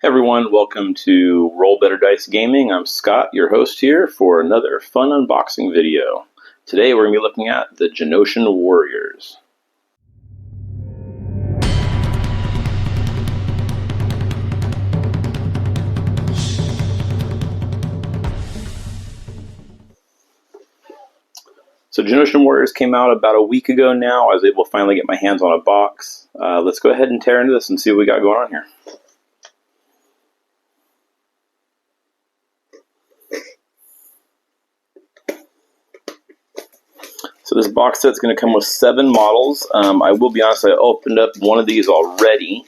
Hey everyone, welcome to Roll Better Dice Gaming. I'm Scott, your host here for another fun unboxing video. Today we're going to be looking at the Geonosian Warriors. So Geonosian Warriors came out about a week ago now. I was able to finally get my hands on a box. Let's go ahead and tear into this and see what we got going on here. So this box set's going to come with 7 models. I will be honest, I opened up one of these already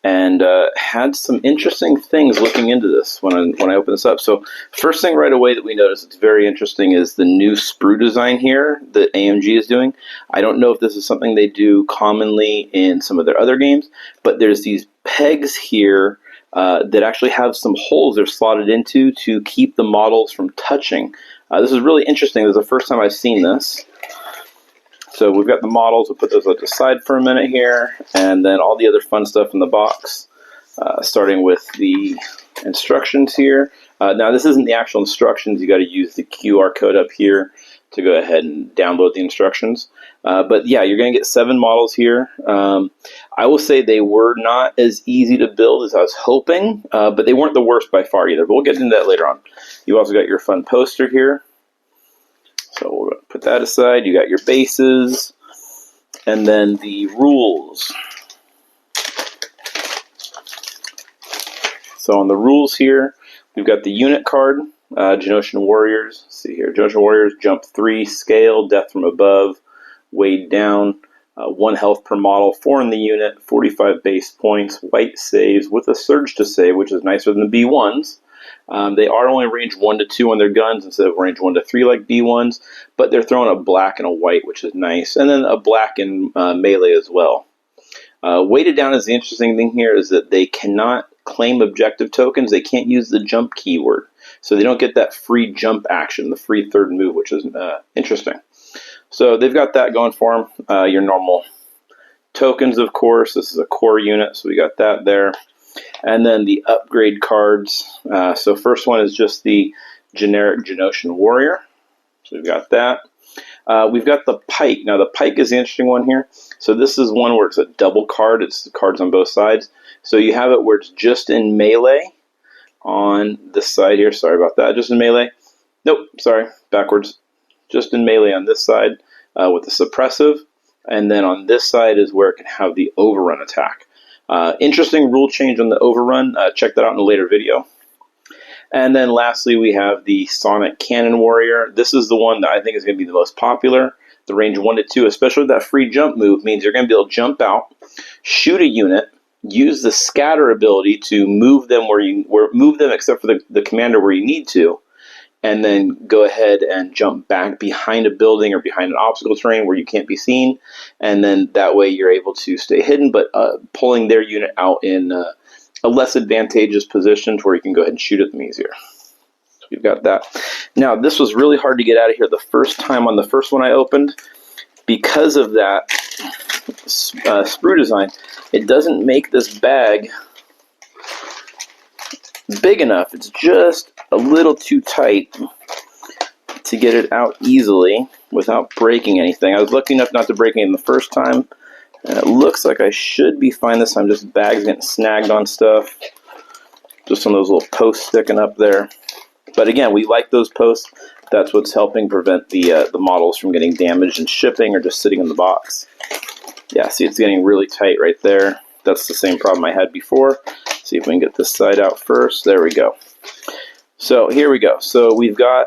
and had some interesting things looking into this when I opened this up. So first thing right away that we notice that's very interesting is the new sprue design here that AMG is doing. I don't know if this is something they do commonly in some of their other games, but there's these pegs here that actually have some holes they're slotted into to keep the models from touching. This is really interesting. This is the first time I've seen this. So we've got the models, we'll put those at the side for a minute here, and then all the other fun stuff in the box, starting with the instructions here. Now this isn't the actual instructions, you got to use the QR code up here to go ahead and download the instructions. But yeah, you're going to get 7 models here. I will say they were not as easy to build as I was hoping, but they weren't the worst by far either, but we'll get into that later on. You also got your fun poster here. So we'll put that aside. You got your bases, and then the rules. So on the rules here, we've got the unit card, Geonosian Warriors. Let's see here, Geonosian Warriors, jump 3, scale, death from above, weighed down, 1 health per model, 4 in the unit, 45 base points, white saves with a surge to save, which is nicer than the B1s. They are only range 1 to 2 on their guns instead of range 1 to 3 like B1s, but they're throwing a black and a white, which is nice, and then a black in melee as well. Weighted down is the interesting thing here is that they cannot claim objective tokens. They can't use the jump keyword, so they don't get that free jump action, the free third move, which is interesting. So they've got that going for them. Your normal tokens, of course. This is a core unit, so we got that there. And then the upgrade cards. So first one is just the generic Geonosian Warrior. So we've got that. We've got the Pike. Now the Pike is the interesting one here. So this is one where it's a double card. It's the cards on both sides. So you have it where it's just in melee on this side here. Sorry about that. Just in melee. Nope, sorry, backwards. Just in melee on this side with the suppressive. And then on this side is where it can have the overrun attack. Interesting rule change on the overrun. Check that out in a later video. And then lastly, we have the Sonic Cannon Warrior. This is the one that I think is going to be the most popular. The range 1 to 2, especially with that free jump move, means you're going to be able to jump out, shoot a unit, use the scatter ability to move them move them except for the commander where you need to, and then go ahead and jump back behind a building or behind an obstacle terrain where you can't be seen, and then that way you're able to stay hidden, but pulling their unit out in a less advantageous position to where you can go ahead and shoot at them easier. So we've got that. Now, this was really hard to get out of here the first time on the first one I opened. Because of that sprue design, it doesn't make this bag big enough. It's just a little too tight to get it out easily without breaking anything. I was lucky enough not to break anything the first time, and it looks like I should be fine this time. Just bags getting snagged on stuff, just some of those little posts sticking up there. But again, we like those posts. That's what's helping prevent the models from getting damaged in shipping or just sitting in the box. Yeah, see, it's getting really tight right there. That's the same problem I had before. See if we can get this side out first. There we go. So here we go. So we've got,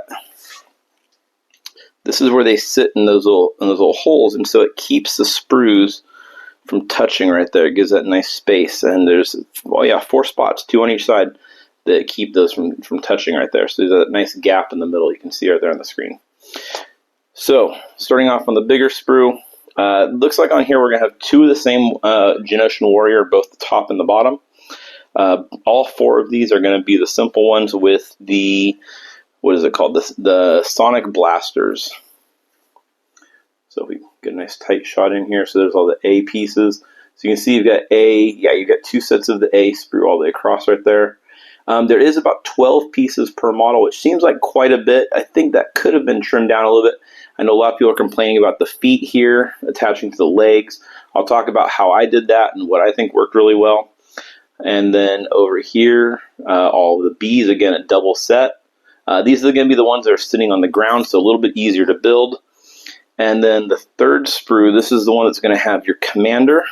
this is where they sit in those little holes, and so it keeps the sprues from touching right there. It gives that nice space, and there's, well, yeah, 4 spots, 2 on each side, that keep those from touching right there. So there's a nice gap in the middle you can see right there on the screen. So starting off on the bigger sprue, looks like on here we're going to have 2 of the same Geonosian Warrior, both the top and the bottom. All 4 of these are going to be the simple ones with the, what is it called, the Sonic Blasters. So we get a nice tight shot in here. So there's all the A pieces. So you can see you've got you've got 2 sets of the A sprue all the way across right there. There is about 12 pieces per model, which seems like quite a bit. I think that could have been trimmed down a little bit. I know a lot of people are complaining about the feet here attaching to the legs. I'll talk about how I did that and what I think worked really well. And then over here, all of the B's, again, a double set. These are going to be the ones that are sitting on the ground, so a little bit easier to build. And then the third sprue, this is the one that's going to have your commander,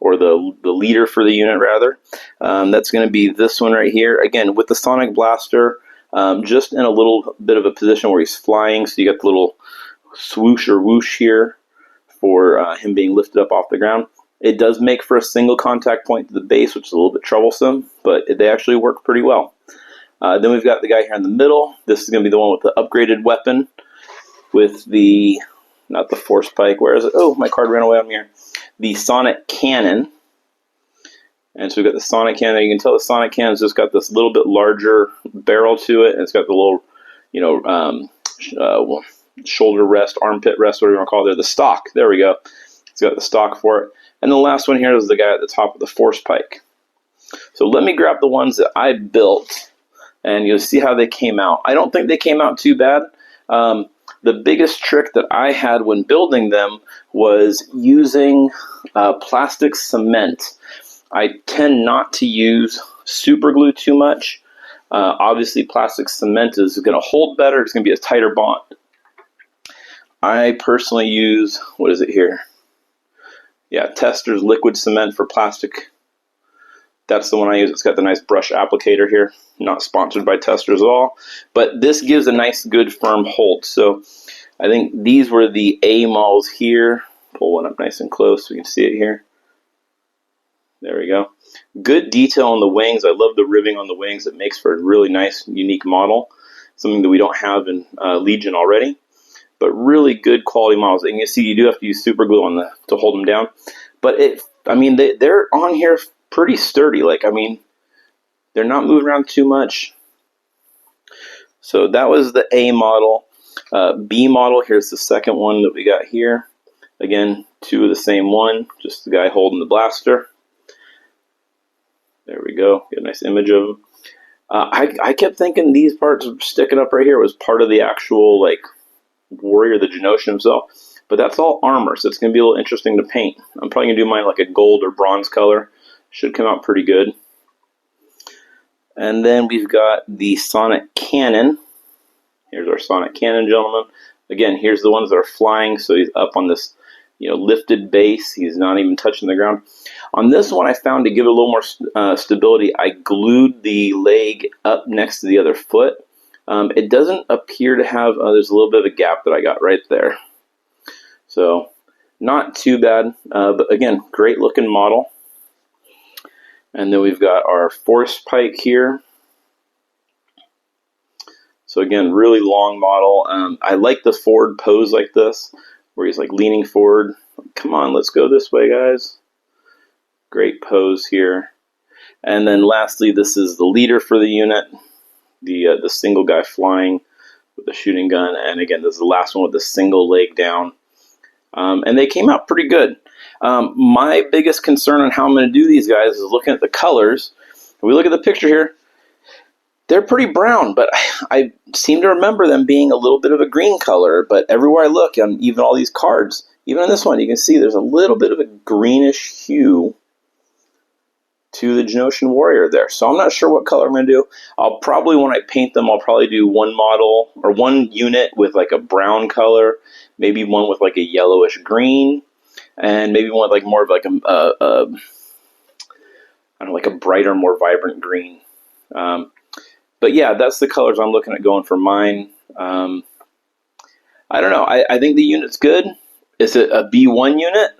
or the leader for the unit, rather. That's going to be this one right here. Again, with the Sonic Blaster, just in a little bit of a position where he's flying, so you got the little swoosh or whoosh here for him being lifted up off the ground. It does make for a single contact point to the base, which is a little bit troublesome, but they actually work pretty well. Then we've got the guy here in the middle. This is going to be the one with the upgraded weapon with the, not the force pike, where is it? Oh, my card ran away on me here. The Sonic Cannon. And so we've got the Sonic Cannon. You can tell the Sonic Cannon's just got this little bit larger barrel to it, and it's got the little, shoulder rest, armpit rest, whatever you want to call it there. The stock. There we go. It's got the stock for it. And the last one here is the guy at the top of the force pike. So let me grab the ones that I built, and you'll see how they came out. I don't think they came out too bad. The biggest trick that I had when building them was using plastic cement. I tend not to use super glue too much. Obviously, plastic cement is going to hold better. It's going to be a tighter bond. I personally use, what is it here? Yeah, Tester's liquid cement for plastic. That's the one I use. It's got the nice brush applicator here. Not sponsored by Testers at all. But this gives a nice, good, firm hold. So I think these were the A models here. Pull one up nice and close so we can see it here. There we go. Good detail on the wings. I love the ribbing on the wings. It makes for a really nice, unique model. Something that we don't have in Legion already. But really good quality models. And you see you do have to use super glue on to hold them down. But they're on here pretty sturdy. They're not moving around too much. So that was the A model. B model, here's the second one that we got here. Again, 2 of the same one, just the guy holding the blaster. There we go, get a nice image of him. I kept thinking these parts sticking up right here was part of the actual warrior, the Geonosian himself. But that's all armor, so it's going to be a little interesting to paint. I'm probably going to do mine like a gold or bronze color. Should come out pretty good. And then we've got the Sonic Cannon. Here's our Sonic Cannon, gentlemen. Again, here's the ones that are flying, so he's up on this lifted base. He's not even touching the ground. On this one, I found to give it a little more stability, I glued the leg up next to the other foot. It doesn't appear to have, there's a little bit of a gap that I got right there. So, not too bad, but again, great looking model. And then we've got our force pike here. So again, really long model. I like the forward pose like this, where he's leaning forward. Come on, let's go this way, guys. Great pose here. And then lastly, this is the leader for the unit, the single guy flying with the shooting gun. And again, this is the last one with the single leg down. And they came out pretty good. My biggest concern on how I'm going to do these guys is looking at the colors. If we look at the picture here, they're pretty brown, but I seem to remember them being a little bit of a green color. But everywhere I look, on even all these cards, even on this one, you can see there's a little bit of a greenish hue to the Geonosian warrior there. So I'm not sure what color I'm going to do. I'll probably, when I paint them, I'll probably do one model or one unit with a brown color, maybe one with a yellowish green, and maybe one with more of I don't know, a brighter, more vibrant green. But yeah, that's the colors I'm looking at going for mine. I don't know. I think the unit's good. Is it a B1 unit?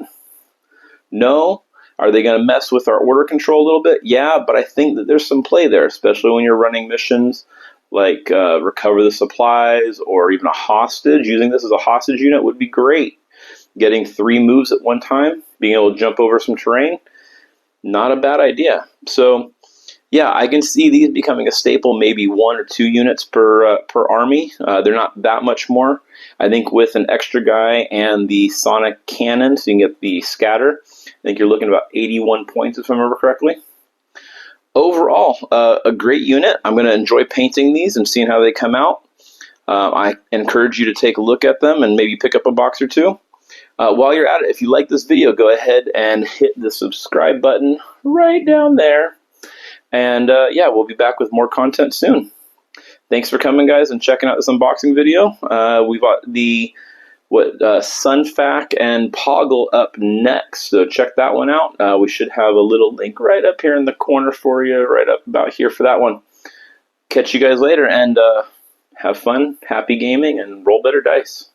No. Are they going to mess with our order control a little bit? Yeah, but I think that there's some play there, especially when you're running missions like recover the supplies or even a hostage. Using this as a hostage unit would be great. Getting 3 moves at one time, being able to jump over some terrain, not a bad idea. So Yeah, I can see these becoming a staple, maybe 1 or 2 units per army. They're not that much more. I think with an extra guy and the sonic cannon, so you can get the scatter, I think you're looking at about 81 points, if I remember correctly. Overall, a great unit. I'm going to enjoy painting these and seeing how they come out. I encourage you to take a look at them and maybe pick up a box or two. While you're at it, if you like this video, go ahead and hit the subscribe button right down there. And yeah, we'll be back with more content soon. Thanks for coming, guys, and checking out this unboxing video. We've got the Sunfac and Poggle up next, so check that one out. We should have a little link right up here in the corner for you, right up about here for that one. Catch you guys later, and have fun, happy gaming, and roll better dice.